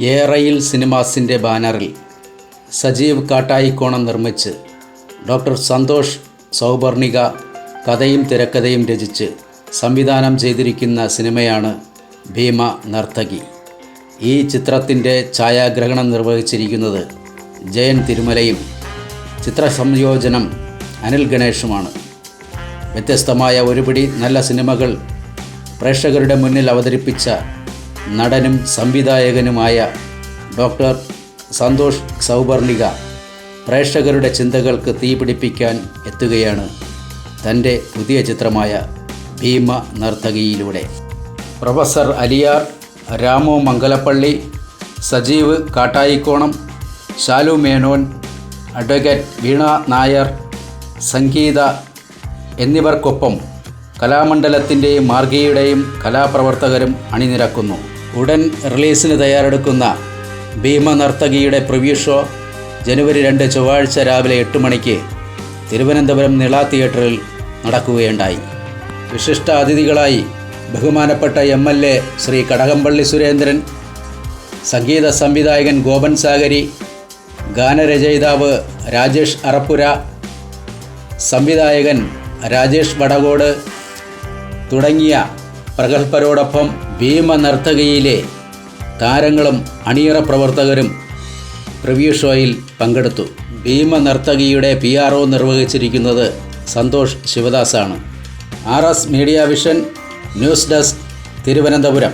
ഏറയിൽ സിനിമാസിൻ്റെ ബാനറിൽ സജീവ് കാട്ടായിക്കോണം നിർമ്മിച്ച് ഡോക്ടർ സന്തോഷ് സൗപർണിക കഥയും തിരക്കഥയും രചിച്ച് സംവിധാനം ചെയ്തിരിക്കുന്ന സിനിമയാണ് ഭീമ നർത്തകി. ഈ ചിത്രത്തിൻ്റെ ഛായാഗ്രഹണം നിർവഹിച്ചിരിക്കുന്നത് ജയൻ തിരുമലയും ചിത്രസംയോജനം അനിൽ ഗണേഷുമാണ്. വ്യത്യസ്തമായ ഒരുപിടി നല്ല സിനിമകൾ പ്രേക്ഷകരുടെ മുന്നിൽ അവതരിപ്പിച്ച നടനും സംവിധായകനുമായ ഡോക്ടർ സന്തോഷ് സൗപർണിക പ്രേക്ഷകരുടെ ചിന്തകൾക്ക് തീപിടിപ്പിക്കാൻ എത്തുകയാണ് തൻ്റെ പുതിയ ചിത്രമായ ഭീമ നർത്തകിയിലൂടെ. പ്രൊഫസർ അലിയാർ, രാമു മംഗലപ്പള്ളി, സജീവ് കാട്ടായിക്കോണം, ശാലു മേനോൻ, അഡ്വക്കേറ്റ് വീണ നായർ, സംഗീത എന്നിവർക്കൊപ്പം കലാമണ്ഡലത്തിൻ്റെയും മാർഗിയുടെയും കലാപ്രവർത്തകരും അണിനിരക്കുന്നു. ഉടൻ റിലീസിന് തയ്യാറെടുക്കുന്ന ഭീമ നർത്തകിയുടെ പ്രിവ്യൂ ഷോ ജനുവരി 2 ചൊവ്വാഴ്ച രാവിലെ 8 മണിക്ക് തിരുവനന്തപുരം നിള തിയേറ്ററിൽ നടക്കുകയുണ്ടായി. വിശിഷ്ട അതിഥികളായി ബഹുമാനപ്പെട്ട MLA ശ്രീ കടകംപള്ളി സുരേന്ദ്രൻ, സംഗീത സംവിധായകൻ ഗോപൻ സാഗരി, ഗാനരചയിതാവ് രാജേഷ് അറപ്പുര, സംവിധായകൻ രാജേഷ് വടകോട് തുടങ്ങിയ പ്രഗത്ഭരോടൊപ്പം ഭീമ നർത്തകിയിലെ താരങ്ങളും അണിയറ പ്രവർത്തകരും പ്രിവ്യൂ ഷോയിൽ പങ്കെടുത്തു. ഭീമ നർത്തകിയുടെ PRO നിർവഹിച്ചിരിക്കുന്നത് സന്തോഷ് ശിവദാസാണ്. RS media vision, news desk, Thiruvananthapuram.